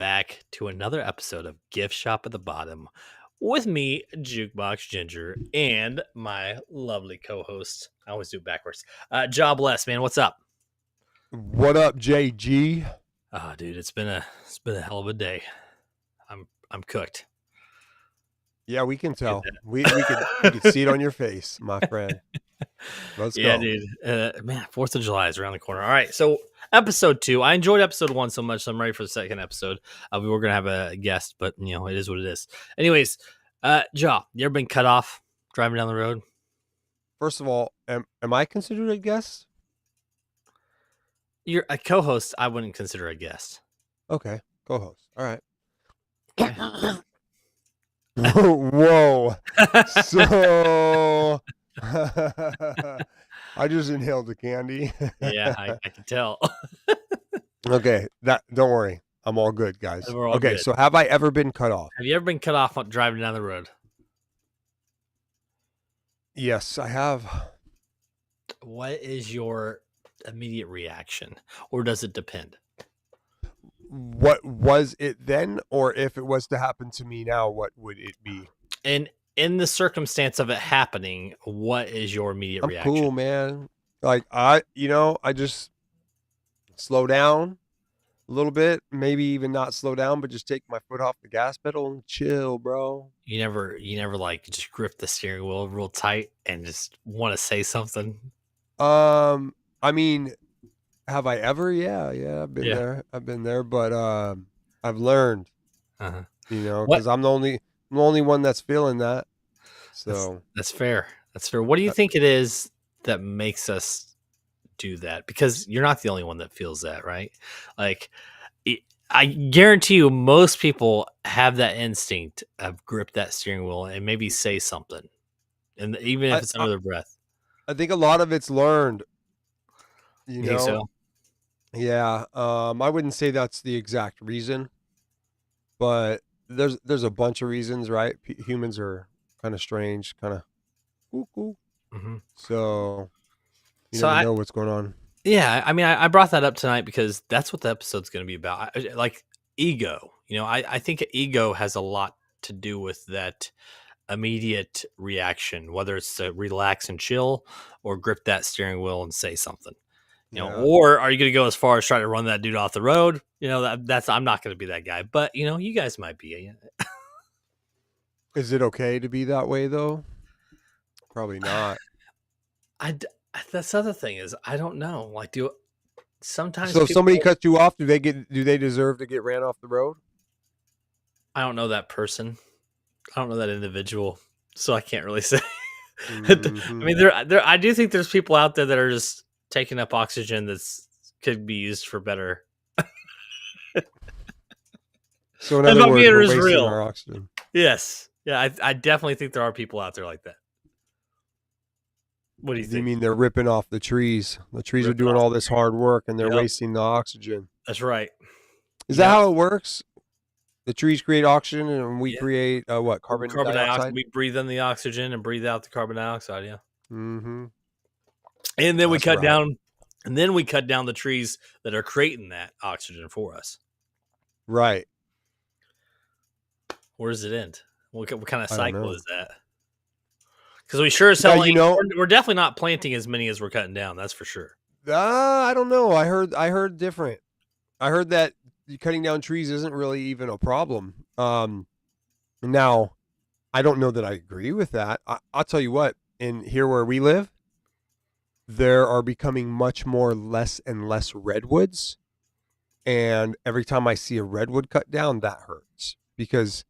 back to another episode of Gift Shop at the Bottom with me, Jukebox Ginger, and my lovely co-host. I always do it backwards. Jobless, man. What's up? What up, JG? Oh, dude, it's been a hell of a day. I'm cooked. Yeah, we can tell. We could see it on your face, my friend. Let's go. Yeah, dude. Man, 4th of July is around the corner. All right, so episode 2. I enjoyed episode 1 so much, so I'm ready for the second episode. We were gonna have a guest, but it is what it is. Anyways, Ja, you ever been cut off driving down the road? First of all, am I considered a guest? You're a co-host. I wouldn't consider a guest. Okay, co-host. All right. Okay. Whoa. So I just inhaled the candy. Yeah, I can tell. Okay, don't worry. I'm all good, guys. We're all okay, good. so have I ever been cut off? Have you ever been cut off on driving down the road? Yes, I have. What is your immediate reaction, or does it depend? What was it then, or if it was to happen to me now, what would it be? And in the circumstance of it happening, what is your immediate reaction? Cool, man. Like I just slow down a little bit, maybe even not slow down, but just take my foot off the gas pedal and chill, bro. You never like just grip the steering wheel real tight and just want to say something? I mean, have I ever? Yeah, I've been there, but I've learned, because I'm the only one that's feeling that. So that's fair. That's fair. What do you think it is that makes us do that? Because you're not the only one that feels that, right? Like, I guarantee you, most people have that instinct of grip that steering wheel and maybe say something, and even if it's under their breath. I think a lot of it's learned. You think so? Yeah. I wouldn't say that's the exact reason, but there's a bunch of reasons, right? Humans are kind of strange, kind of cuckoo. Mm-hmm. So you never know what's going on. Yeah, I mean, I brought that up tonight because that's what the episode's going to be about. Like ego. I think ego has a lot to do with that immediate reaction, whether it's to relax and chill or grip that steering wheel and say something. Or are you going to go as far as trying to run that dude off the road? That's I'm not going to be that guy, but you guys might be. Is it okay to be that way though? Probably not. That's the other thing is I don't know. Like, sometimes so if somebody cuts you off, do they deserve to get ran off the road? I don't know that person. I don't know that individual, so I can't really say. Mm-hmm. I mean, I do think there's people out there that are just taking up oxygen that's could be used for better. So in other words, we're wasting our oxygen. Yes. Yeah, I definitely think there are people out there like that. What do you think? You mean they're ripping off the trees? The trees are doing all this hard work and they're wasting the oxygen. That's right. Is that how it works? The trees create oxygen and we create what? Carbon dioxide? We breathe in the oxygen and breathe out the carbon dioxide, yeah. Mm-hmm. And then we cut down the trees that are creating that oxygen for us. Right. Where does it end? What kind of cycle is that? Because we sure as hell, we're definitely not planting as many as we're cutting down. That's for sure. I don't know. I heard different. I heard that cutting down trees isn't really even a problem. Now, I don't know that I agree with that. I'll tell you what. In here where we live, there are becoming much more less and less redwoods, and every time I see a redwood cut down, that hurts because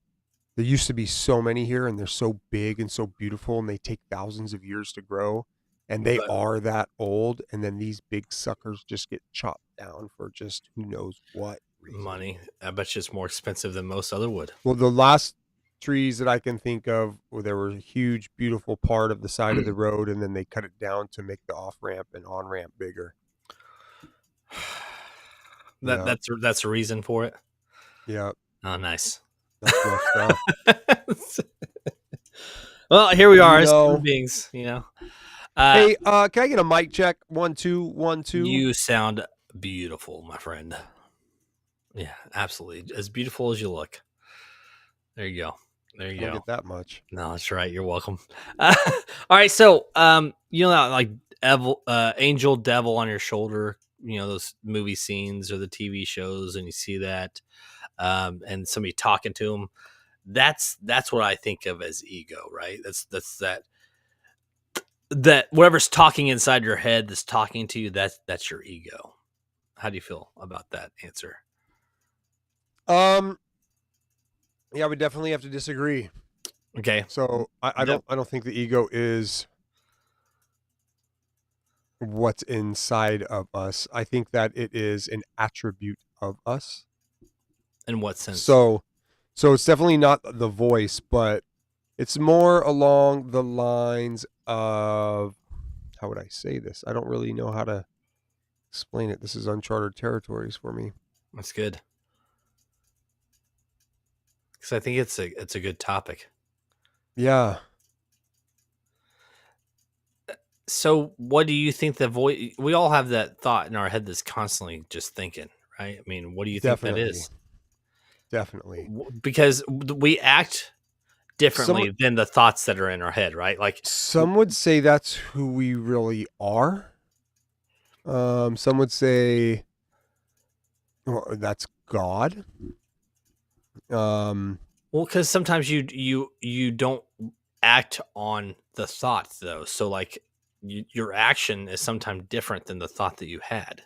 there used to be so many here, and they're so big and so beautiful, and they take thousands of years to grow, and they are that old, and then these big suckers just get chopped down for just who knows what reason. Money. I bet you it's more expensive than most other wood. Well, the last trees that I can think of, where there was a huge, beautiful part of the side of the road, and then they cut it down to make the off-ramp and on-ramp bigger. That's a reason for it? Yeah. Oh, nice. That's rough stuff. Well, here we are as human beings, Hey, can I get a mic check? 1 2 1 2. You sound beautiful, my friend. Yeah, absolutely. As beautiful as you look. There you go. There I you don't go. get that much. No, that's right. You're welcome. All right. So, you know, that, like angel devil on your shoulder, you know, those movie scenes or the TV shows, and you see that, and somebody talking to him. That's what I think of as ego, right? That's that whatever's talking inside your head that's talking to you. That's your ego. How do you feel about that answer? Um, yeah, I would definitely have to disagree. Okay. So That I don't think the ego is what's inside of us. I think that it is an attribute of us. in what sense? So so it's definitely not the voice, but it's more along the lines of, how would I say this? I don't really know how to explain it. This is uncharted territories for me. That's good because I think it's a good topic. Yeah, So, what do you think the voice? We all have that thought in our head that's constantly just thinking, right? I mean, what do you think that definitely. is? Definitely. Because we act Some differently than the thoughts that are in our head, right? Like, some would say that's who we really are. Some would say, well, that's God. Um, well, because sometimes you don't act on the thought though. So, like, your action is sometimes different than the thought that you had.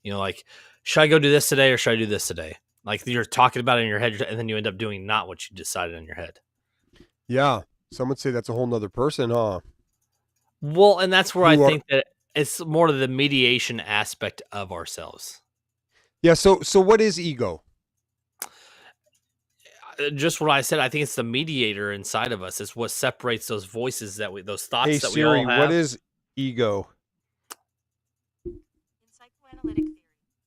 You know, like, should I go do this today or should I do this today? Like, you're talking about it in your head, and then you end up doing not what you decided in your head. yeah, some would say that's a whole nother person, huh? Well, and that's where I Who are think that it's more of the mediation aspect of ourselves. Yeah, so what is ego? Just what I said, I think it's the mediator inside of us. It's what separates those voices those Hey thoughts that we Siri, all what have. is ego? In psychoanalytic theory,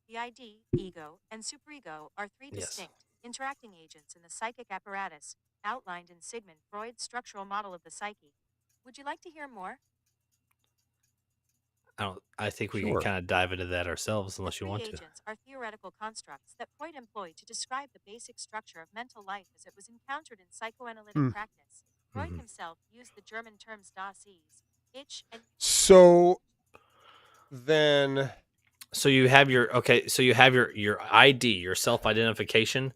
the ID, ego, and superego are three Yes, distinct, interacting agents in the psychic apparatus, outlined in Sigmund Freud's structural model of the psyche. Would you like to hear more? I don't. I think we can Sure. kind of dive into that ourselves, The unless you three want to. agents are theoretical constructs that Freud employed to describe the basic structure of mental life as it was encountered in psychoanalytic Hmm. practice. Freud Mhm. himself used the German terms das Ich, and So then, So you have your okay. So you have your ID, your self identification,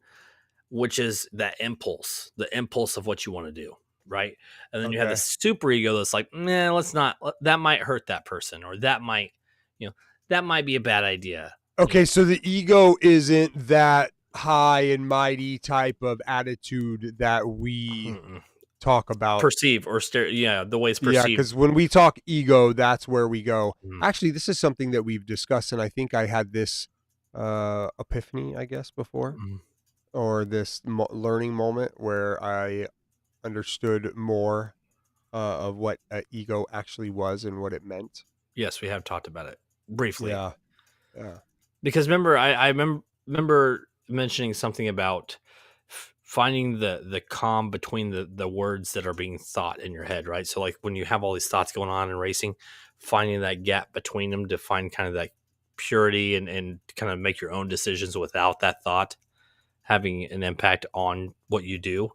which is that impulse, the impulse of what you want to do, right? And then you have the okay. super ego that's like, nah, let's not. That might hurt that person, or that might, you know, that might be a bad idea. You Okay, know, so the ego isn't that high and mighty type of attitude that we mm-mm. talk about. Perceive or yeah, the way it's Yeah, perceived. because when we talk ego, that's where we go. Mm, Actually, this is something that we've discussed, and I think I had this epiphany, I guess, before, mm. or this learning moment where I understood more of what ego actually was and what it meant. Yes, we have talked about it briefly Yeah, yeah. because remember, remember mentioning something about finding the calm between the words that are being thought in your head, right? So, like, when you have all these thoughts going on and racing, finding that gap between them to find kind of that purity and kind of make your own decisions without that thought having an impact on what you do.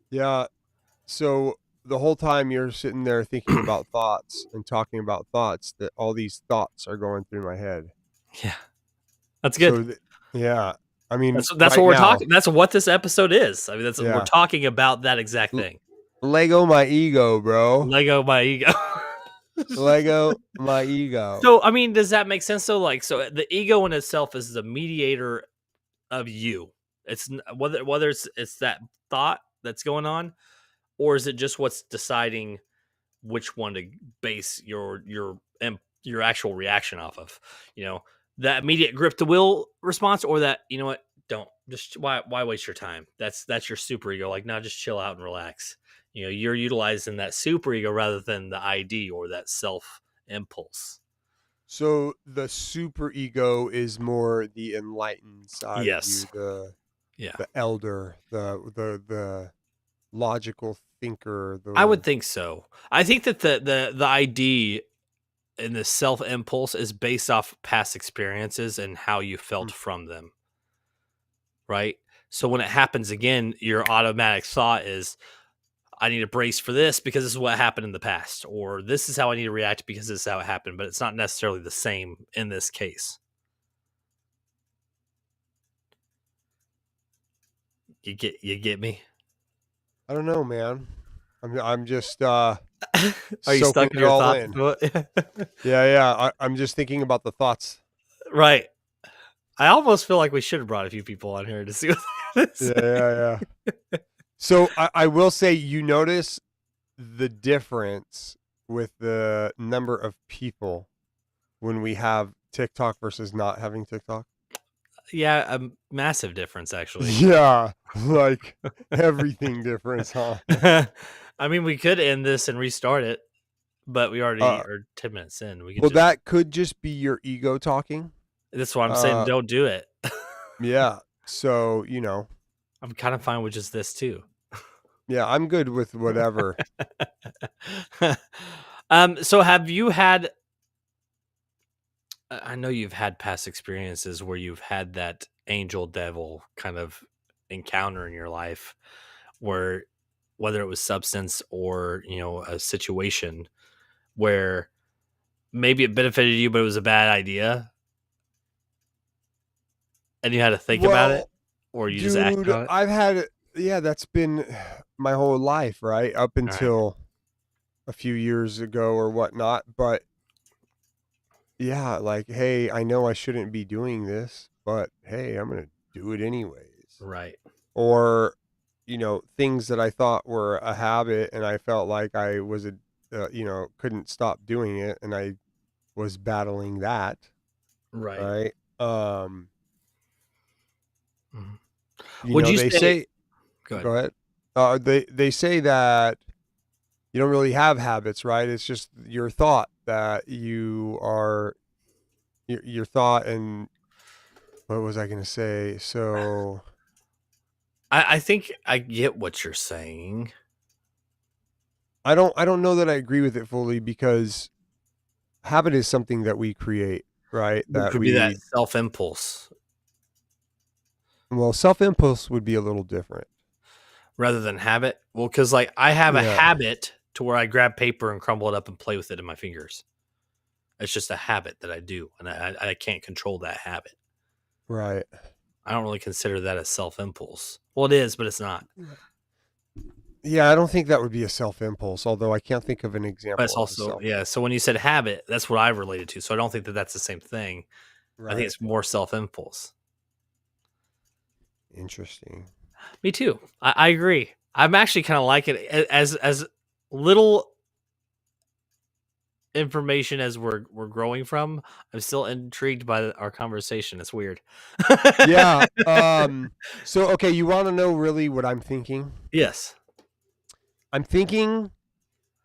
Yeah. So the whole time you're sitting there thinking about thoughts and talking about thoughts, that all these thoughts are going through my head. Yeah, that's good. So yeah, I mean, That's what right we're now, talking. That's what this episode is. I mean, that's we're yeah. talking about that exact L- thing. Lego my ego, bro. Lego my ego. Lego my ego. So, I mean, does that make sense? So, like, so the ego in itself is the mediator of you. It's whether it's that thought that's going on, or is it just what's deciding which one to base your actual reaction off of? You know, that immediate grip the wheel response, or that, you know what, don't just why waste your time? That's your super ego. Like, now just chill out and relax. You know, you're utilizing that super ego rather than the ID or that self impulse. So the super ego is more the enlightened side of Yes. you, Yeah. the elder, the logical thinker, I would the think so. I think that the ID and the self impulse is based off past experiences and how you felt Mm. from them, right? So when it happens again, your automatic thought is, I need to brace for this because this is what happened in the past, or this is how I need to react because this is how it happened. But it's not necessarily the same in this case. You get me? I don't know, man. I'm just Are you soaking stuck in it your all thoughts? in. Yeah. I'm just thinking about the thoughts. Right. I almost feel like we should have brought a few people on here to see what this. Yeah. So I will say, you notice the difference with the number of people when we have TikTok versus not having TikTok. Yeah, a massive difference actually. Yeah, like everything difference, huh? I mean, we could end this and restart it, but we already Uh, are 10 minutes in. We could well, just. that could just be your ego talking. That's why I'm saying Uh, don't do it. yeah. So I'm kind of fine with just this too. yeah, I'm good with whatever. So have you had? I know you've had past experiences where you've had that angel devil kind of encounter in your life, where whether it was substance or a situation where maybe it benefited you, but it was a bad idea, and you had to think about it, Well, or you just acted dude, on it. I've had yeah, that's been my whole life, right? Up All right, until a few years ago or whatnot. But yeah, like, hey, I know I shouldn't be doing this, but hey, I'm gonna do it anyways. right, Or, things that I thought were a habit, and I felt like I was couldn't stop doing it, and I was battling that, right. right? Mhm. Would you They say? say, Go ahead. go ahead. They say that you don't really have habits, right? It's just your thought that you are your thought. And what was I going to say? So I think I get what you're saying. I don't know that I agree with it fully, because habit is something that we create, right? Which would be that self impulse Well, self impulse would be a little different. rather than habit. Well, because like I have a Yeah. habit to where I grab paper and crumble it up and play with it in my fingers. It's just a habit that I do, and I can't control that habit. Right. I don't really consider that a self impulse. Well, it is, but it's not. Yeah, I don't think that would be a self impulse, although I can't think of an But it's example of a also self. yeah. So when you said habit, that's what I related to. So I don't think that that's the same thing. I think Right. it's more self impulse. Interesting. Me too. I agree. I'm actually kind of like it as little information as we're growing from. I'm still intrigued by our conversation. It's weird. Yeah. So okay, you want to know really what I'm thinking? Yes. I'm thinking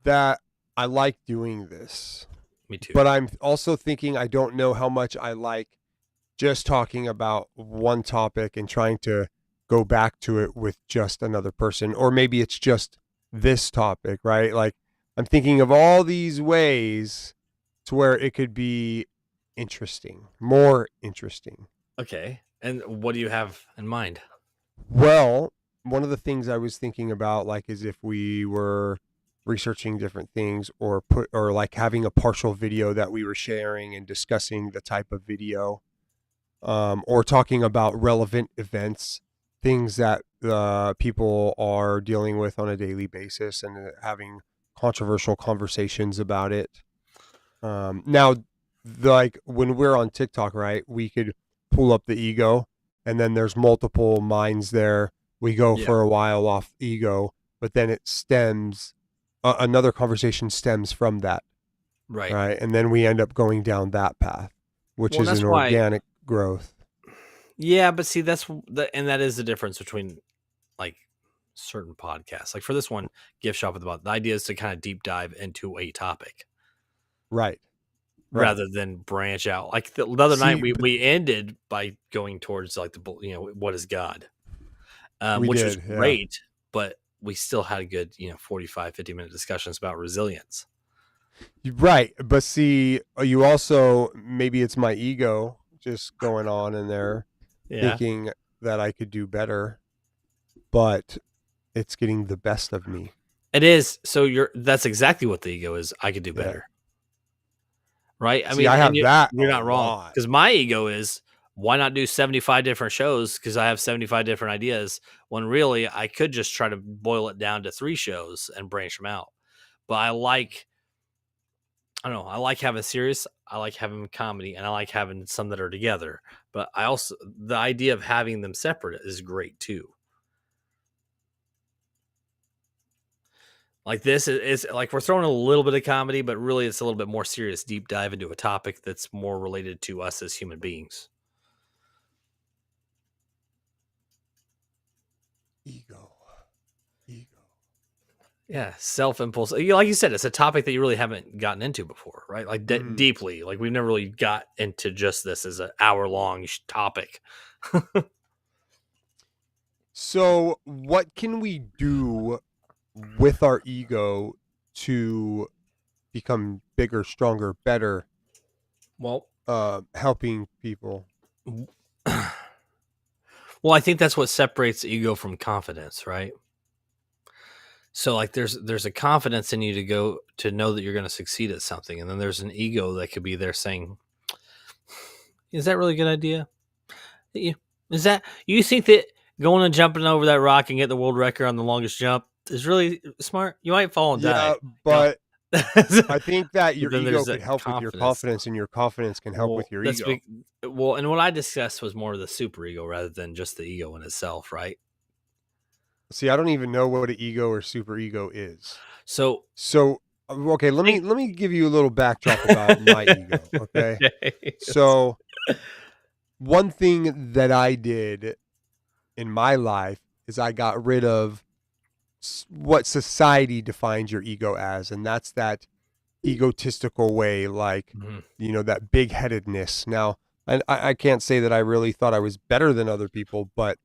that I like doing this, Me too. but I'm also thinking I don't know how much I like just talking about one topic and trying to go back to it with just another person, or maybe it's just this topic, right? Like, I'm thinking of all these ways to where it could be interesting, more interesting. Okay. And what do you have in mind? Well, one of the things I was thinking about, like, is if we were researching different things, or like having a partial video that we were sharing and discussing the type of video, or talking about relevant events, things that people are dealing with on a daily basis, and having controversial conversations about it. Now, like when we're on TikTok, right, we could pull up the ego, and then there's multiple minds there. We go Yeah. for a while off ego, but then it stems, another conversation stems from that, Right. right? And then we end up going down that path, which Well, and is that's an why. organic growth. Yeah, but see, and that is the difference between like certain podcasts. Like for this one, gift shop with the idea is to kind of deep dive into a topic Right. Right. rather than branch out. Like the other night, See, we ended by going towards like what is God, we which was did. Yeah. great, but we still had a good 45, 50-minute discussions about resilience. Right. But see, you also, maybe it's my ego just going on in there Yeah, thinking that I could do better, but it's getting the best of me. it is. So that's exactly what the ego is. I could do Yeah. better, right? I See, mean, I and have that a you're not wrong lot. because my ego is why not do 75 different shows because I have 75 different ideas when really I could just try to boil it down to 3 shows and branch them out. But I don't know. I like having serious. I like having comedy, and I like having some that are together. But I also the idea of having them separate is great too. Like this is like we're throwing a little bit of comedy, but really it's a little bit more serious deep dive into a topic that's more related to us as human beings. Ego. Ego. Yeah, self impulse. Like you said, it's a topic that you really haven't gotten into before, right? Like deeply. Like we've never really got into just this as an hour long topic. So, what can we do with our ego to become bigger, stronger, better, Well, helping people? well, I think that's what separates ego from confidence, right? So like there's a confidence in you to go to know that you're going to succeed at something, and then there's an ego that could be there saying, "Is that really a good idea? You- Is that you think that going and jumping over that rock and get the world record on the longest jump is really smart? You might fall and Yeah, die, you know." but I think that But your then there's ego that could help with your confidence. confidence, and your confidence can help Well, with your that's ego. big. Well, and what I discussed was more of the super ego rather than just the ego in itself, right? See, I don't even know what an ego or super ego is. So, So, okay, think, let me give you a little backdrop about my ego, okay? okay. So, one thing that I did in my life is I got rid of what society defines your ego as, and that's that egotistical way, like, Mhm. that big headedness. Now, and I can't say that I really thought I was better than other people, but,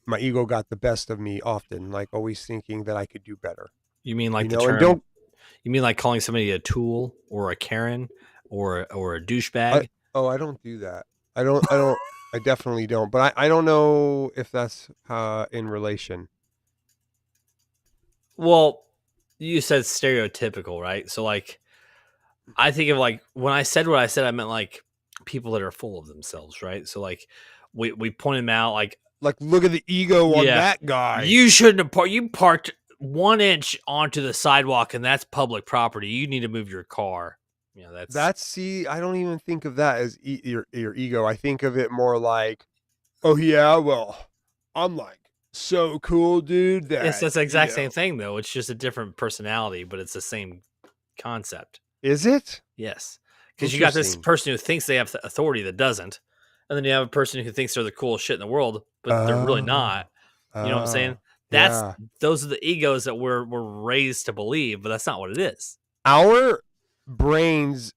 my ego got the best of me often, like always thinking that I could do better, You mean like the and term? don't, You mean like calling somebody a tool or a Karen or a I, douchebag? oh, I don't do that. I definitely don't, but I don't know if that's in relation. Well, you said stereotypical, right? So like I think of like when I said what I said, I meant like people that are full of themselves, right? So like we point them out, like Like, look at the ego on yeah, that guy. you shouldn't have you parked 1 inch onto the sidewalk, and that's public property. You need to move your car. You know that's See, I don't even think of that as your ego. I think of it more like, oh yeah, well, I'm like so cool, dude. Yes, That that's the exact same thing though. It's just a different personality, but it's the same concept. is it Yes, because you got this interesting? person who thinks they have authority that doesn't, and then you have a person who thinks they're the coolest shit in the world, but they're really Oh, not. You know what I'm saying? oh, That's yeah. those are the egos that we're raised to believe, but that's not what it is. Our brains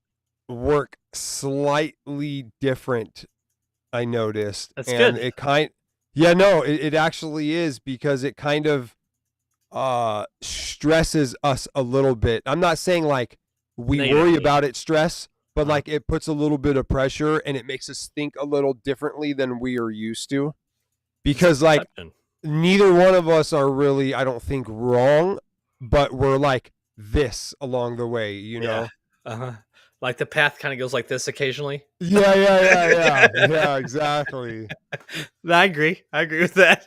work slightly different. I noticed, That's and good. yeah, no, it actually is because it kind of stresses us a little bit. I'm not saying like we worry Negatively. about it stress, but Uh-huh. like it puts a little bit of pressure and it makes us think a little differently than we are used to. It's Because like perception. neither one of us are really, I don't think, wrong, but we're like this along the way, Yeah. Uh-huh. Like the path kind of goes like this occasionally. Yeah, exactly. I agree. I agree with that.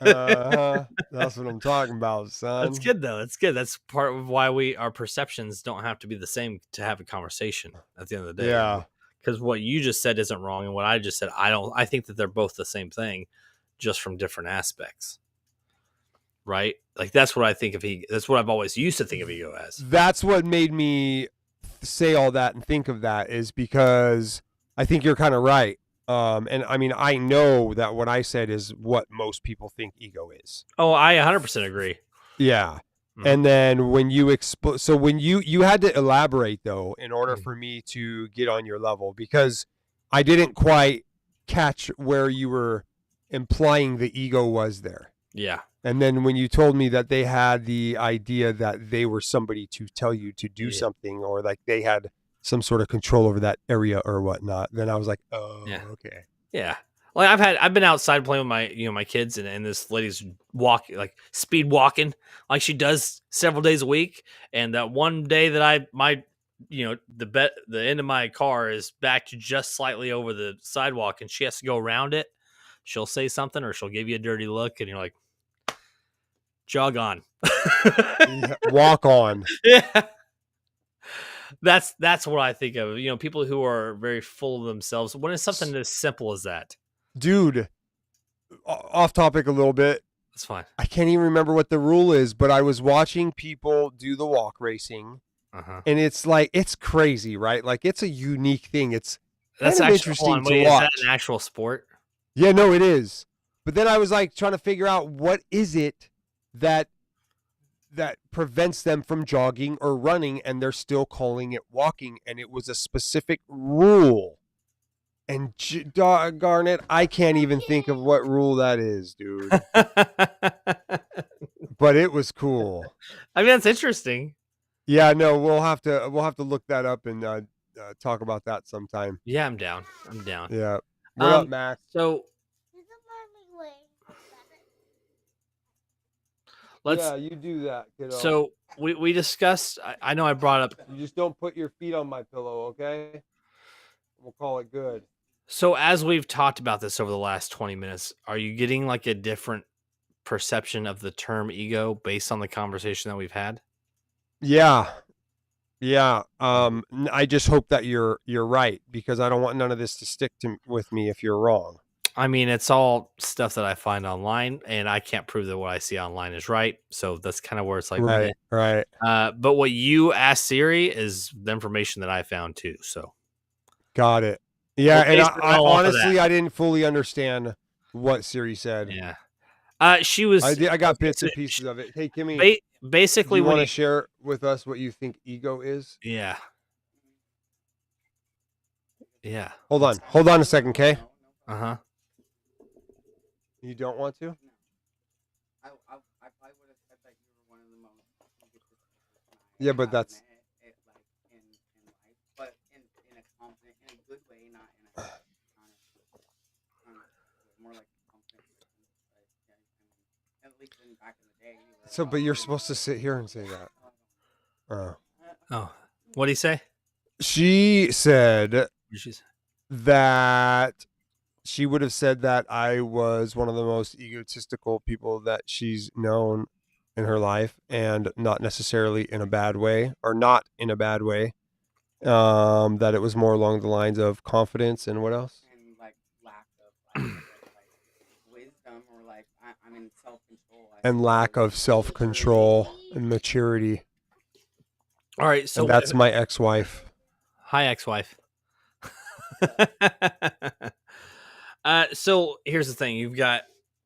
That's what I'm talking about, That's son. good though. That's good. That's part of why our perceptions don't have to be the same to have a conversation at the end of the day. Yeah. Because what you just said isn't wrong, and what I just said, I don't. I think that they're both the same thing, just from different aspects. Right? Like that's what I think of ego. That's what I've always used to think of ego as. That's what made me say all that and think of that, is because I think you're kind of right. And I mean, I know that what I said is what most people think ego is. Oh, I 100% agree. Yeah. Mhm. And then when you so when you had to elaborate though, in order Mhm. for me to get on your level, because I didn't quite catch where you were implying the ego was there. Yeah. And then when you told me that they had the idea that they were somebody to tell you to do Yeah. something, or like they had some sort of control over that area or whatnot, then I was like, oh, Yeah. okay. Yeah. Like I've been outside playing with my kids, and this lady's walking, like speed walking, like she does several days a week. And that one day that the end of my car is back to just slightly over the sidewalk, and she has to go around it. She'll say something, or she'll give you a dirty look, and you're like, jog on. Yeah, walk on. Yeah. That's what I think of. People who are very full of themselves. When it's something as simple as that, Dude, off topic a little bit. that's fine. I can't even remember what the rule is, but I was watching people do the walk racing, Uh-huh. and it's like, it's crazy, right? Like, it's a unique thing. It's kind That's of actually, interesting to wait, is that watch. an actual sport? Yeah, no, it is. But then I was like trying to figure out what is it that prevents them from jogging or running, and they're still calling it walking, and it was a specific rule. And doggone it, I can't even think of what rule that is, dude. But it was cool. I mean, that's interesting. Yeah, no, we'll have to look that up and talk about that sometime. Yeah, I'm down. Yeah. What up, Max? So let's. Yeah, you do that, kiddo. So we discussed. I know I brought up. You just don't put your feet on my pillow, okay? We'll call it good. So as we've talked about this over the last 20 minutes, are you getting like a different perception of the term ego based on the conversation that we've had? Yeah. Yeah. I just hope that you're right, because I don't want none of this to stick with me if you're wrong. I mean, it's all stuff that I find online, and I can't prove that what I see online is right. So that's kind of where it's like, Right. Right. But what you asked Siri is the information that I found too. So Got it. Yeah, we'll and base it I all off of honestly that. I didn't fully understand what Siri said. Yeah. She was. I got bits and pieces of it. Hey, Kimmy, do Basically, you when want to share with us what you think ego is? yeah, yeah. Hold on a second, okay? Uh-huh. You don't want to? I probably would have said that you were one of the most egotistical person Yeah, but that's in life, but in a confident, in a good way, not in a more like confident person. But yeah, I mean, at least back in the day. so. But you're supposed to sit here and say that. Oh, what do you say? She said She's that she would have said that I was one of the most egotistical people that she's known in her life, and not necessarily in a bad way, or not in a bad way. That it was more along the lines of confidence and what else? And like lack of wisdom, or like I mean self-control. And lack of self-control and maturity. all right. So And that's my ex-wife. hi, ex-wife. So here's the thing. You've got.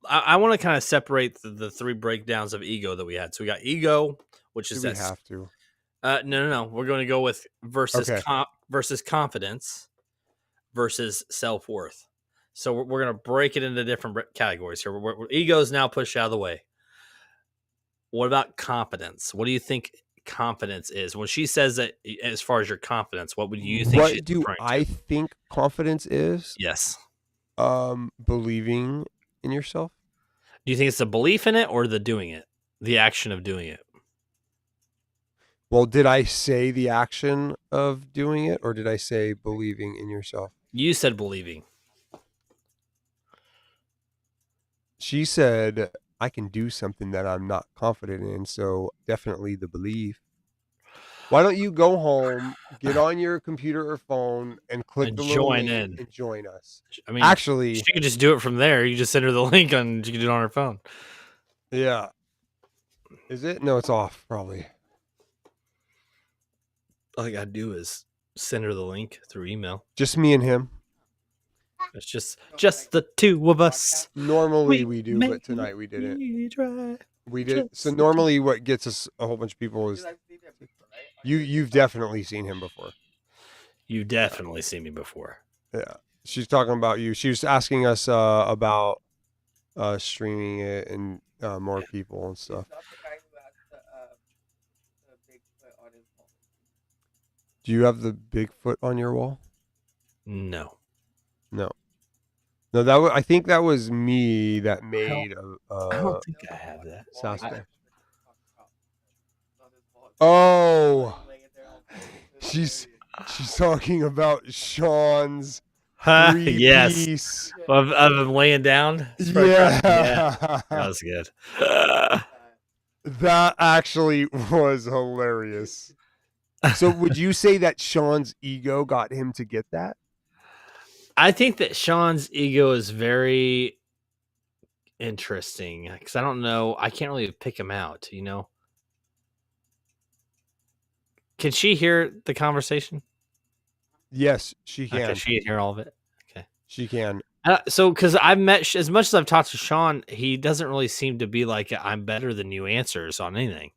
I want to kind of separate the three breakdowns of ego that we had. So we got ego, which is Do we that. have to? No. We're going to go with versus Okay. versus confidence versus self-worth. So we're going to break it into different categories here. Ego is now pushed out of the way. What about confidence? What do you think confidence is? When she says that, as far as your confidence, what would you think she's What do referring to? I think confidence is? Yes. Believing in yourself. Do you think it's the belief in it or the doing it? The action of doing it? Well, did I say the action of doing it, or did I say believing in yourself? You said believing. She said I can do something that I'm not confident in, so definitely the belief. Why don't you go home, get on your computer or phone, and click And the little join link in. and join us? I mean, Actually, she could just do it from there. You just send her the link and she can do it on her phone. yeah. Is it? No, it's off, probably. All I got to do is send her the link through email. Just me and him. It's just the two of us. Normally we do, but tonight we didn't. We did. So normally what gets us a whole bunch of people is you've definitely seen him before. You've definitely seen me before. Yeah. She's talking about you. She was asking us about streaming it and more people and Is stuff. that the guy who has the Bigfoot on his wall? Do you have the Bigfoot on your wall? No. No. No, I think that was me that made I don't think I have that. Sasquatch. Oh, Oh, she's talking about Sean's three Yes. piece. Of him laying down. Yeah. That was good. That actually was hilarious. So would you say that Sean's ego got him to get that? I think that Sean's ego is very interesting because I don't know. I can't really pick him out, you know? Can she hear the conversation? Yes, she can. Okay, she can hear all of it. Okay. She can. So, because I've met, as much as I've talked to Sean, he doesn't really seem to be like, I'm better than you answers on anything.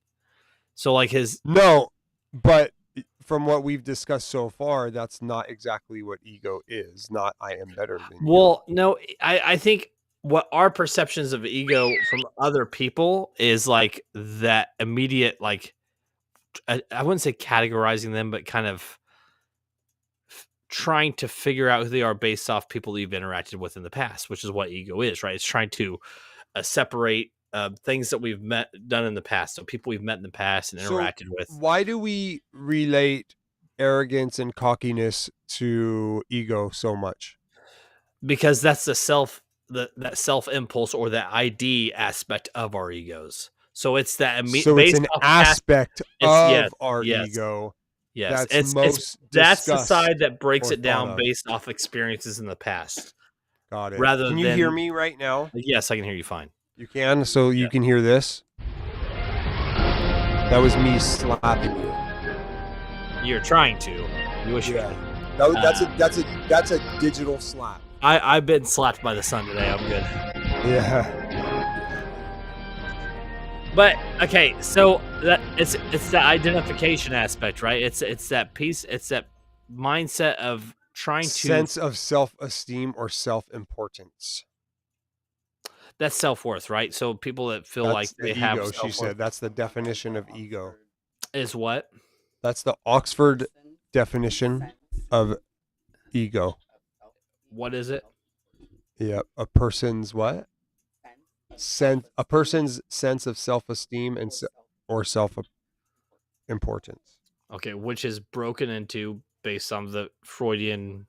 So, like No, but from what we've discussed so far, that's not exactly what ego is. Not I am better than you. well, no, I think what our perceptions of ego from other people is like that immediate, like, I wouldn't say categorizing them, but kind of trying to figure out who they are based off people you've interacted with in the past, which is what ego is, right? It's trying to separate things that we've done in the past, so people we've met in the past and interacted with. Why do we relate arrogance and cockiness to ego so much? Because that's the that self impulse or that ID aspect of our egos. So it's that So it's an aspect of our ego. Yes, That's the side that breaks or it down thought of. based off experiences in the past. Got it. Rather Can you than hear me right now? Yes, I can hear you fine. You can, so you can hear this. That was me slapping you. You're trying to. You wish you could. That's a digital slap. I've been slapped by the sun today. I'm good. Yeah. But okay, so that it's the identification aspect, right? It's that piece. It's that mindset of trying to Sense of self-esteem or self-importance. That's self-worth, right? So people that feel That's like the they ego, have she self-worth said. That's the definition of ego. is what? That's the Oxford definition of ego. What is it? Yeah, a person's what? A person's sense of self-esteem and or self-importance. Okay, which is broken into based on the Freudian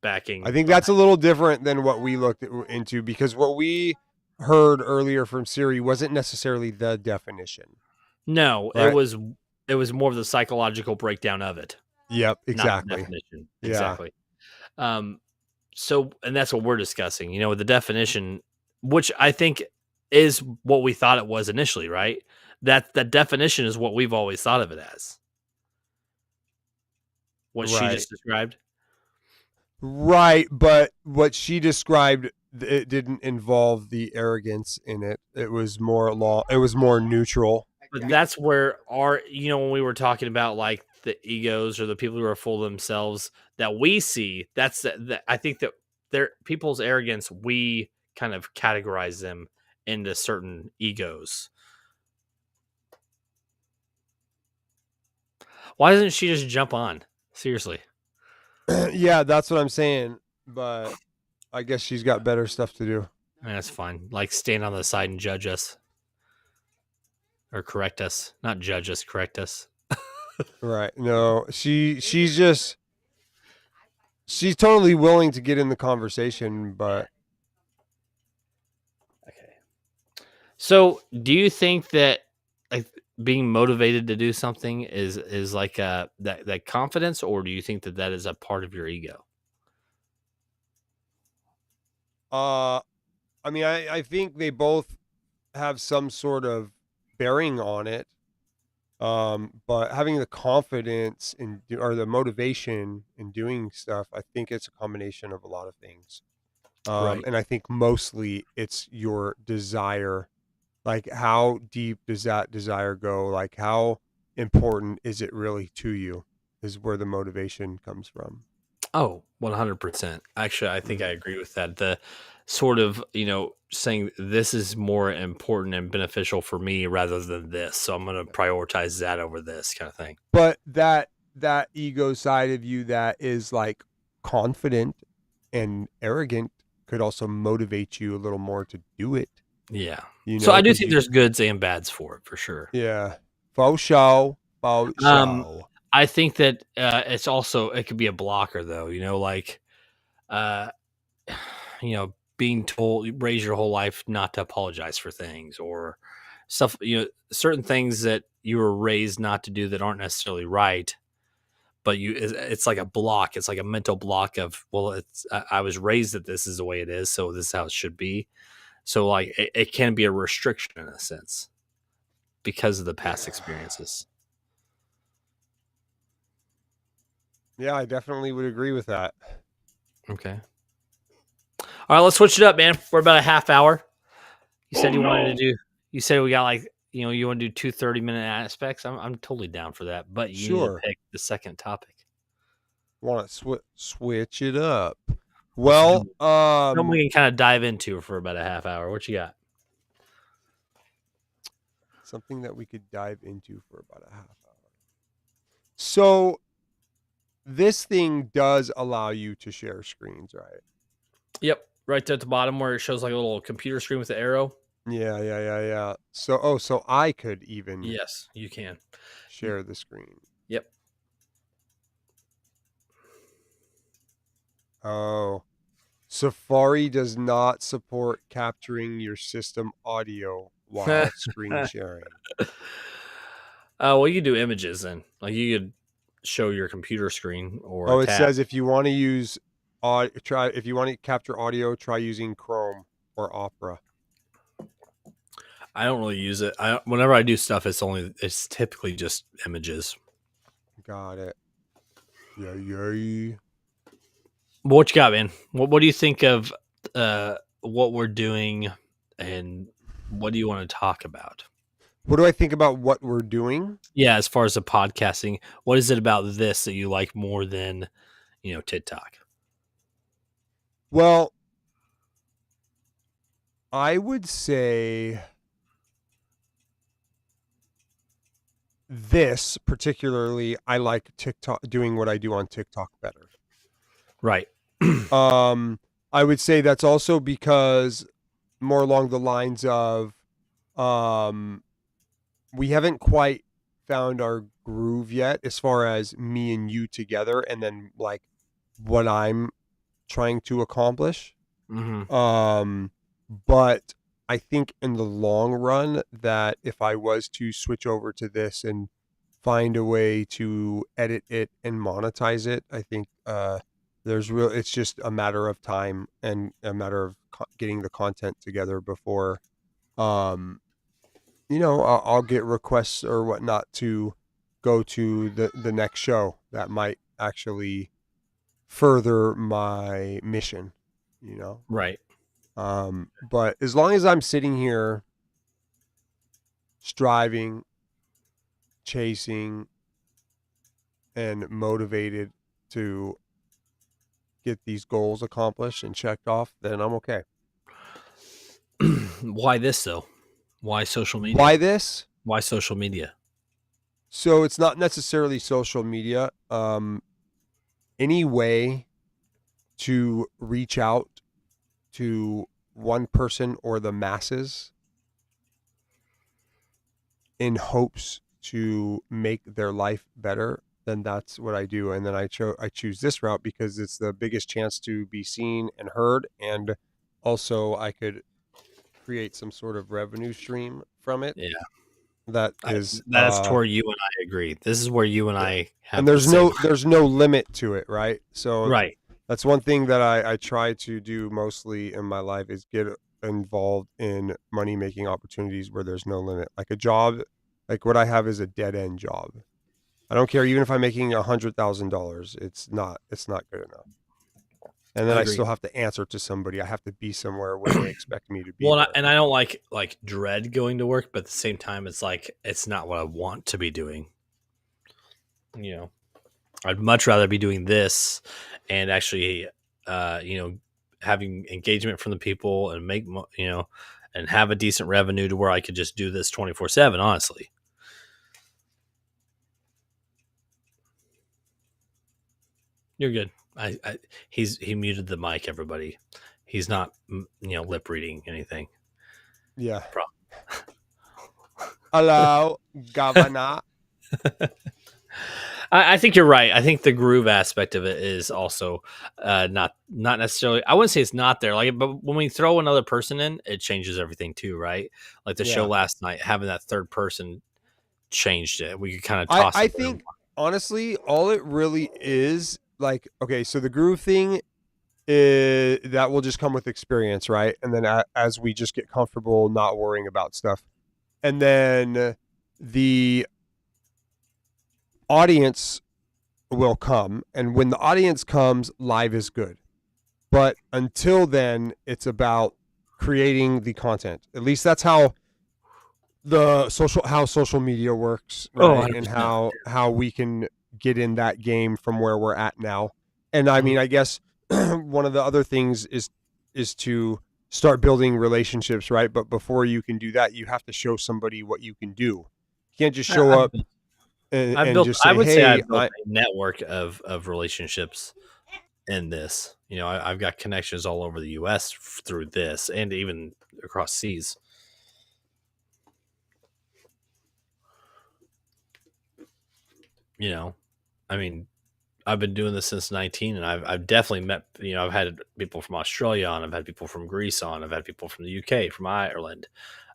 backing. I think that's a little different than what we looked into, because what we heard earlier from Siri wasn't necessarily the definition. No, right? it was more of the psychological breakdown of it. Yep, exactly. Not the definition. Yeah. Exactly. So, and that's what we're discussing, you know, the definition, which I think is what we thought it was initially, right? That definition is what we've always thought of it as. What she just described. Right, but what she described, it didn't involve the arrogance in it. It was more neutral. But that's where you know, when we were talking about like the egos or the people who are full of themselves that we see, that's I think that people's arrogance, we kind of categorize them into certain egos. Why doesn't she just jump on? Seriously. Yeah, that's what I'm saying. But I guess she's got better stuff to do. That's fine. Like stand on the side and judge us. Or correct us. Not judge us, correct us. Right. No, she's totally willing to get in the conversation, but okay. So, do you think that like being motivated to do something is like that confidence, or do you think that is a part of your ego? I mean, I think they both have some sort of bearing on it. But having the confidence or the motivation in doing stuff, I think it's a combination of a lot of things. Right. And I think mostly it's your desire. Like, how deep does that desire go? Like, how important is it really to you is where the motivation comes from. Oh, 100%. Actually, I think I agree with that. sort of, saying this is more important and beneficial for me rather than this. So I'm going to prioritize that over this kind of thing. But that ego side of you that is like confident and arrogant could also motivate you a little more to do it. Yeah. You So know, I do 'cause think you, there's goods and bads for it, for sure. yeah, faux show, faux show. I think that it could be a blocker though, like, uh, being told, raise your whole life not to apologize for things or stuff, certain things that you were raised not to do that aren't necessarily right. But it's like a block. It's like a mental block of, well, I was raised that this is the way it is, so this is how it should be. So like it can be a restriction in a sense because of the past experiences. Yeah, I definitely would agree with that. Okay. All right, let's switch it up, man. We're about a half hour. You said you wanted to do. You said we got like you want to do 2 30-minute aspects. I'm totally down for that, but you need to Sure. pick the second topic. Want to switch it up? What's Well, something we can kind of dive into for about a half hour. What you got? something that we could dive into for about a half hour. So this thing does allow you to share screens, right? Yep, right there at the bottom where it shows like a little computer screen with the arrow. Yeah. So I could even Yes, you can share the screen. Yep. Oh, Safari does not support capturing your system audio while screen sharing. Well, you could do images then. Like you could show your computer screen or. Oh, it says if you want to use if you want to capture audio, try using Chrome or Opera. I don't really use it. Whenever I do stuff, it's typically just images. Got it. Yeah. What you got, man? What do you think of what we're doing, and what do you want to talk about? What do I think about what we're doing? Yeah, as far as the podcasting, what is it about this that you like more than, TikTok? Well, I would say this particularly, I like TikTok, doing what I do on TikTok better. Right. I would say that's also because more along the lines of we haven't quite found our groove yet as far as me and you together and then like what I'm trying to accomplish. Mm-hmm. But I think in the long run that if I was to switch over to this and find a way to edit it and monetize it, I think it's just a matter of time and a matter of getting the content together before I'll get requests or whatnot to go to the next show that might actually further my mission, Right. But as long as I'm sitting here striving, chasing, and motivated to get these goals accomplished and checked off, then I'm okay. Why this though? Why social media? Why this? Why social media? So it's not necessarily social media. Any way to reach out to one person or the masses in hopes to make their life better, then that's what I do. And then I choose this route because it's the biggest chance to be seen and heard, and also I could create some sort of revenue stream from it. Yeah. That's where you and I agree. This is where you and I have. And there's no limit to it, right? So right. That's one thing that I try to do mostly in my life is get involved in money making opportunities where there's no limit. Like a job, like what I have is a dead end job. I don't care even if I'm making $100,000. It's not good enough. And then I still have to answer to somebody. I have to be somewhere when they expect me to be. Well, and I don't like dread going to work, but at the same time, it's like it's not what I want to be doing. I'd much rather be doing this and actually, having engagement from the people and make and have a decent revenue to where I could just do this 24/7. Honestly, you're good. He muted the mic. Everybody, he's not lip reading anything. Yeah. Hello, Governor. I think you're right. I think the groove aspect of it is also not necessarily. I wouldn't say it's not there. Like, but when we throw another person in, it changes everything too, right? Like the show Yeah. last night, having that third person changed it. We could kind of I, toss. I think honestly, all it really is like, okay, so the groove thing is that will just come with experience, right? And then as we just get comfortable not worrying about stuff, and then the audience will come, and when the audience comes, live is good. But until then, it's about creating the content. At least that's how social media works, right? And 100%. how we can get in that game from where we're at now. And I mean, I guess one of the other things is to start building relationships, right? But before you can do that, you have to show somebody what you can do. You can't just show up and just say, I would say I "Hey, built a network of relationships in this. I've got connections all over the U.S. through this, and even across seas. I mean, I've been doing this since 19, and I've definitely met. I've had people from Australia on. I've had people from Greece on. I've had people from the UK, from Ireland.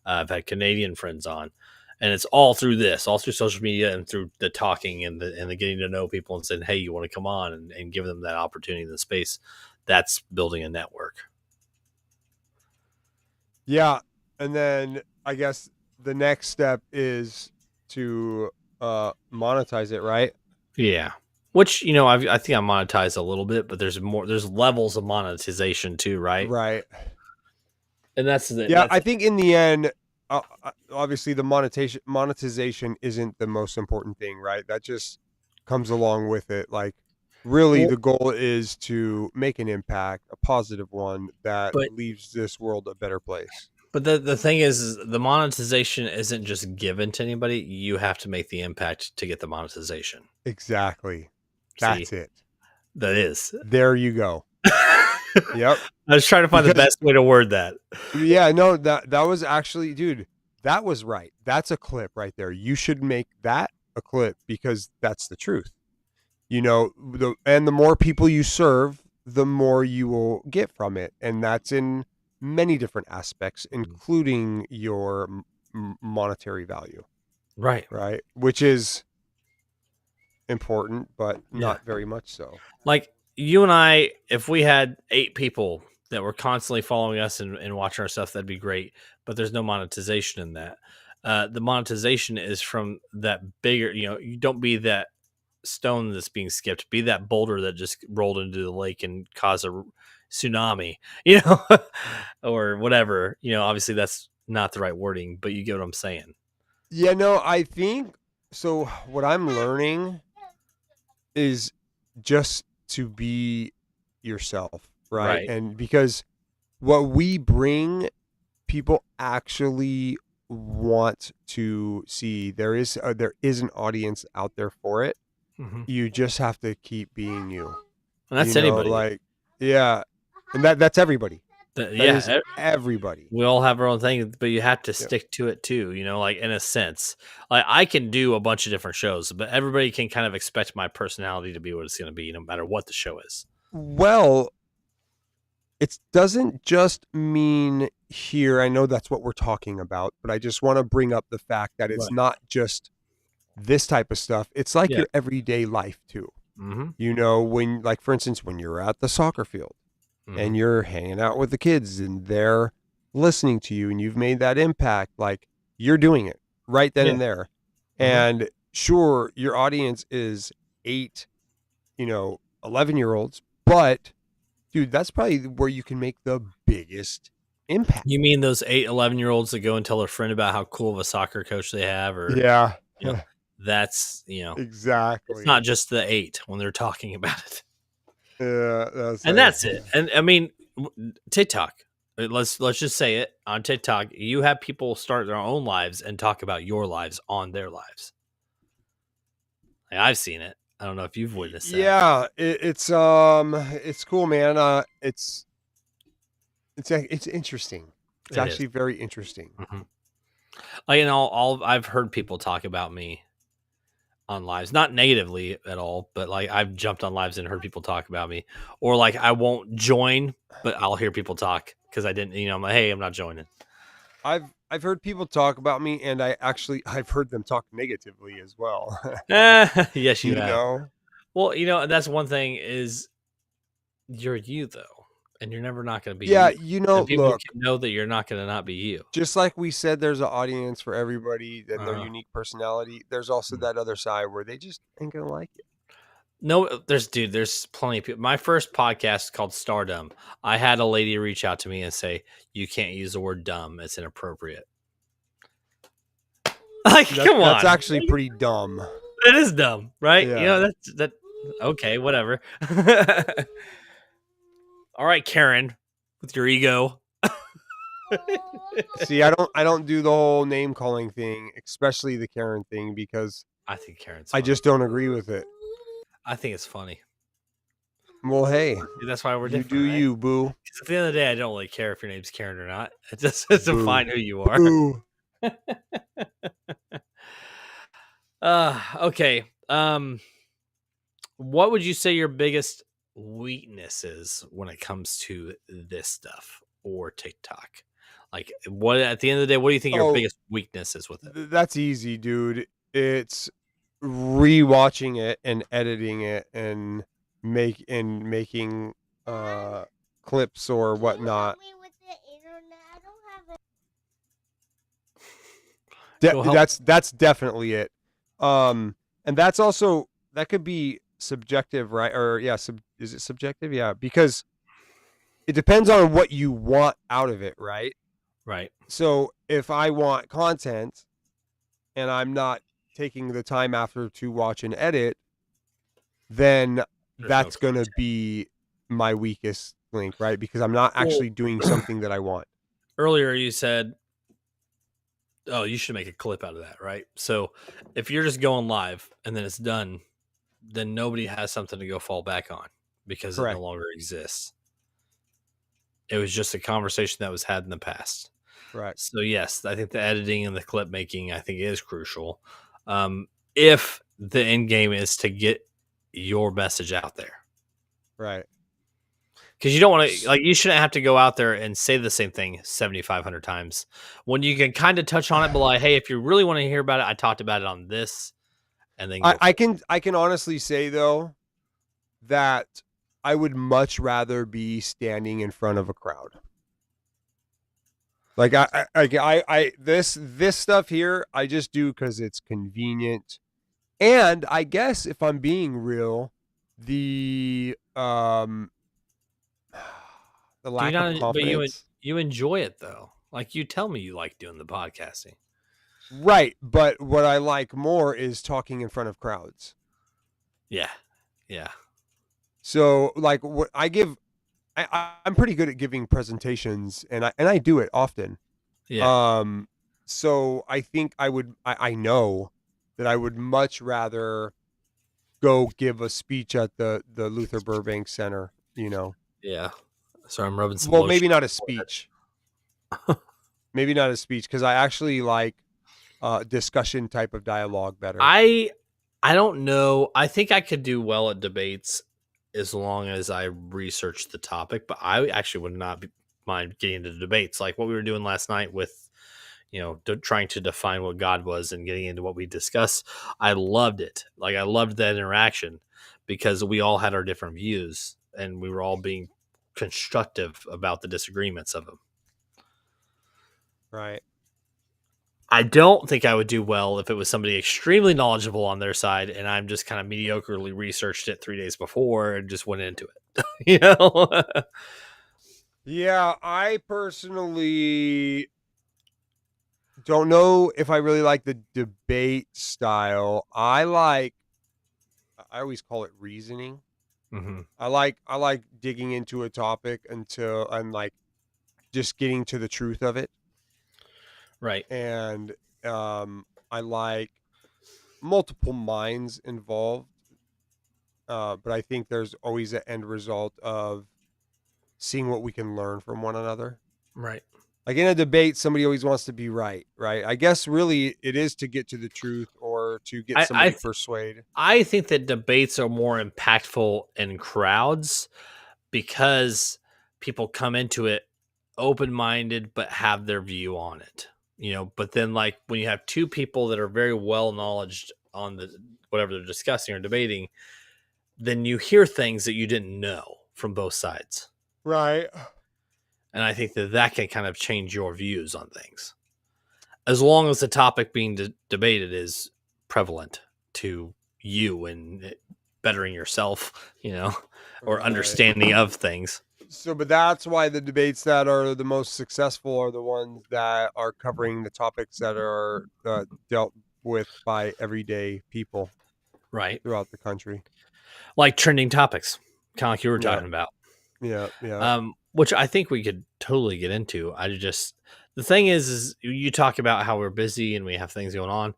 I've had Canadian friends on, and it's all through this, all through social media and through the talking and the getting to know people and saying, "Hey, you want to come on?" and give them that opportunity and the space. That's building a network. Yeah, and then I guess the next step is to monetize it, right? Yeah. Which I think I monetize a little bit, but there's more. There's levels of monetization too, right? Right. And that's I think in the end, obviously the monetization isn't the most important thing, right? That just comes along with it. Like, really, the goal is to make an impact, a positive one that leaves this world a better place. But the thing is the monetization isn't just given to anybody. You have to make the impact to get the monetization. Exactly. That's it. That is. There you go. Yep. I was trying to find the best way to word that. Yeah, no, that was actually, dude, that was right. That's a clip right there. You should make that a clip because that's the truth. And the more people you serve, the more you will get from it. And that's in many different aspects, including your monetary value. Right. Right. Which is important, but not very much so. Like you and I, if we had 8 people that were constantly following us and watching our stuff, that'd be great. But there's no monetization in that. The monetization is from that bigger, you don't be that stone that's being skipped, be that boulder that just rolled into the lake and caused a tsunami, or whatever. Obviously that's not the right wording, but you get what I'm saying. Yeah, no, I think so. What I'm learning is just to be yourself, right? And because what we bring, people actually want to see. There is an audience out there for it. Mm-hmm. You just have to keep being you. And that's anybody. And that's everybody. That is everybody. We all have our own thing, but you have to stick to it too. Like in a sense, like I can do a bunch of different shows, but everybody can kind of expect my personality to be what it's going to be, no matter what the show is. Well, it doesn't just mean here. I know that's what we're talking about, but I just want to bring up the fact that it's not just this type of stuff. It's like your everyday life too. Mm-hmm. When, like, for instance, when you're at the soccer field and you're hanging out with the kids and they're listening to you and you've made that impact, like you're doing it right then and there. And sure, your audience is 8, 11-year-olds, but dude, that's probably where you can make the biggest impact. You mean those 8, 11-year-olds that go and tell their friend about how cool of a soccer coach they have? Or that's, exactly. It's not just the 8 when they're talking about it. Yeah, that's it. And I mean, TikTok. Let's just say it on TikTok. You have people start their own lives and talk about your lives on their lives. Like, I've seen it. I don't know if you've witnessed that. Yeah, it's cool, man. It's interesting. It's It is. actually very interesting. Mm-hmm. Like, all I've heard people talk about me on lives, not negatively at all, but like I've jumped on lives and heard people talk about me, or like I won't join, but I'll hear people talk because I didn't. I'm like, hey, I'm not joining. I've heard people talk about me, and I've heard them talk negatively as well. Yes, you You have. know? Well, and that's one thing is you're you though, and you're never not going to be Yeah, you, and people look, can know that you're not going to not be you. just like we said, there's an audience for everybody and their Uh, unique personality. There's also mm. that other side where they just ain't gonna like it. No, there's plenty of people. My first podcast called Stardom. I had a lady reach out to me and say, "You can't use the word dumb; it's inappropriate." Like, come That's on, actually pretty dumb. that is dumb, right? Yeah. That's that. Okay, whatever. All right, Karen, with your ego. See, I don't do the whole name calling thing, especially the Karen thing, because I think Karen's I funny. just don't agree with it. I think it's funny. Well, hey, That's why we're you different, do right? you, boo. 'Cause at the end of the day, I don't really care if your name's Karen or not. It just doesn't Boo. define who you are. Boo. Okay. What would you say your biggest weakness is when it comes to this stuff or TikTok? Like, what at the end of the day, what do you think your Oh, biggest weakness is with it? that's easy, dude. It's rewatching it and editing it and making clips or whatnot. Go help. That's definitely it. And that's also that could be subjective, right? Or yeah, is it subjective? Yeah, because it depends on what you want out of it, right? Right. So if I want content and I'm not taking the time after to watch and edit, then There's no that's going to content. be my weakest link, right? Because I'm not Well, actually doing something that I want. earlier you said, oh, you should make a clip out of that, right? So if you're just going live and then it's done, then nobody has something to go fall back on because it no Correct. longer exists. It was just a conversation that was had in the past. Right. So yes, I think the editing and the clip making I think is crucial. If the end game is to get your message out there, Right. because you don't want to, like, you shouldn't have to go out there and say the same thing 7,500 times when you can kind of touch on it, but like, hey, if you really want to hear about it, I talked about it on this, and then go. I can honestly say though that I would much rather be standing in front of a crowd. Like this stuff here I just do because it's convenient, and I guess if I'm being real, the the Do you lack of not? But confidence. you enjoy it though. Like, you tell me you like doing the podcasting. Right, but what I like more is talking in front of crowds. Yeah, yeah. So like what I give, I'm pretty good at giving presentations, and I do it often. Yeah. So I think I know that I would much rather go give a speech at the Luther Burbank Center, you know. Yeah. So I'm rubbing some Well, lotion. maybe not a speech. Maybe not a speech, because I actually like discussion type of dialogue better. I don't know. I think I could do well at debates as long as I research the topic, but I actually would not mind getting into debates like what we were doing last night with, trying to define what God was and getting into what we discussed. I loved it. Like, I loved that interaction because we all had our different views and we were all being constructive about the disagreements of them. Right. I don't think I would do well if it was somebody extremely knowledgeable on their side and I'm just kind of mediocrely researched it 3 days before and just went into it. Yeah, I personally don't know if I really like the debate style. I always call it reasoning. Mm-hmm. I like digging into a topic until I'm like just getting to the truth of it, Right. and I like multiple minds involved. But I think there's always an end result of seeing what we can learn from one another. Right. Like in a debate, somebody always wants to be right, right? I guess really it is to get to the truth or to get I I, somebody th- persuaded. I think that debates are more impactful in crowds because people come into it open minded but have their view on it. But then like when you have two people that are very well knowledged on the whatever they're discussing or debating, then you hear things that you didn't know from both sides. Right. And I think that that can kind of change your views on things. As long as the topic being debated is prevalent to you and bettering yourself, or Right. understanding of things. So, but that's why the debates that are the most successful are the ones that are covering the topics that are dealt with by everyday people Right. throughout the country. Like trending topics, kind of like you were Yeah. talking about. Yeah. Yeah. Which I think we could totally get into. The thing is you talk about how we're busy and we have things going on.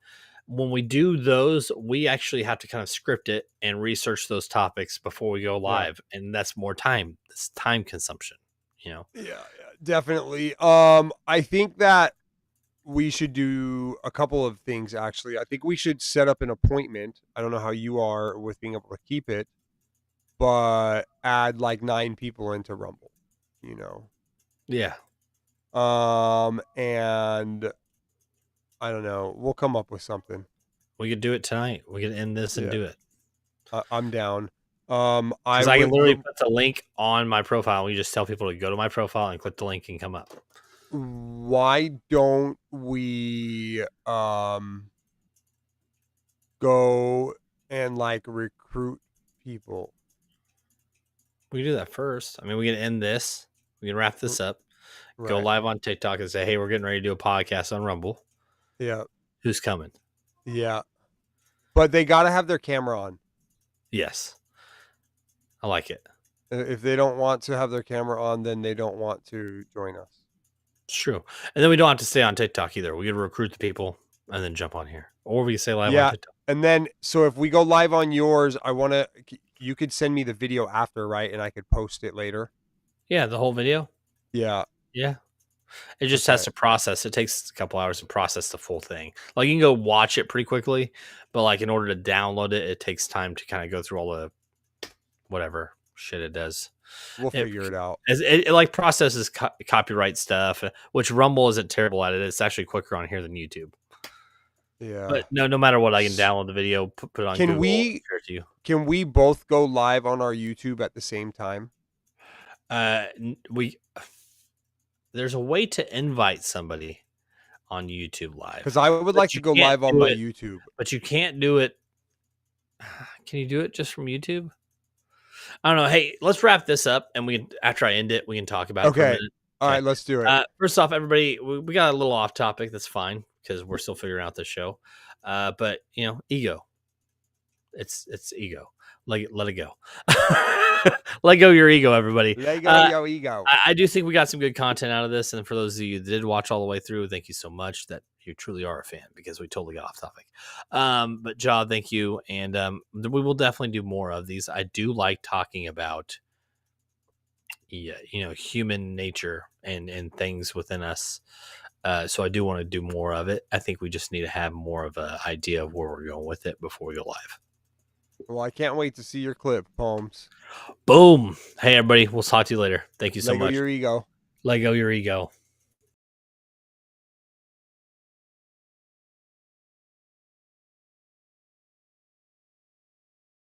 When we do those, we actually have to kind of script it and research those topics before we go Yeah. live, and that's more time. It's time consumption. Yeah. Yeah. Definitely. I think that we should do a couple of things actually. I think we should set up an appointment. I don't know how you are with being able to keep it, but add like 9 people into Rumble, you know. Yeah, And I don't know. We'll come up with something. we could do it tonight. We could end this and Yeah, do it. I'm down. I Because I can would. literally put the link on my profile. We just tell people to go to my profile and click the link and come up. Why don't we go and like recruit people? We can do that first. I mean, we can end this. We can wrap this up. Go Right. live on TikTok and say, "Hey, we're getting ready to do a podcast on Rumble. Yeah. Who's coming?" Yeah. But they got to have their camera on. Yes, I like it. If they don't want to have their camera on, then they don't want to join us. It's true. And then we don't have to stay on TikTok either. We can recruit the people and then jump on here, or we can stay live on TikTok. And then, so if we go live on yours, you could send me the video after, right? And I could post it later. Yeah, the whole video. Yeah. Yeah. It just has to process. It takes a couple hours to process the full thing. Like you can go watch it pretty quickly, but like in order to download it, it takes time to kind of go through all the whatever shit it does. We'll figure it out. It like processes copyright stuff, which Rumble isn't terrible at it. It's actually quicker on here than YouTube. Yeah. But no matter what, I can download the video, put it on Google, and share it to you. Can we both go live on our YouTube at the same time? There's a way to invite somebody on YouTube live. Because I would like to go live on my YouTube. But you can't do it. Can you do it just from YouTube? I don't know. Hey, let's wrap this up, and after I end it, we can talk about it for a minute. All right, let's do it. First off, everybody, we got a little off topic. That's fine because we're still figuring out this show. But ego. It's ego. Let it go. Let go your ego, everybody. Let go your ego. I do think we got some good content out of this, and for those of you that did watch all the way through, thank you so much. That you truly are a fan because we totally got off topic. But Jaw, thank you, and we will definitely do more of these. I do like talking about, human nature and things within us. So I do want to do more of it. I think we just need to have more of an idea of where we're going with it before we go live. Well, I can't wait to see your clip, Holmes. Boom. Hey, everybody. We'll talk to you later. Thank you so much. Let go your ego. Let go your ego.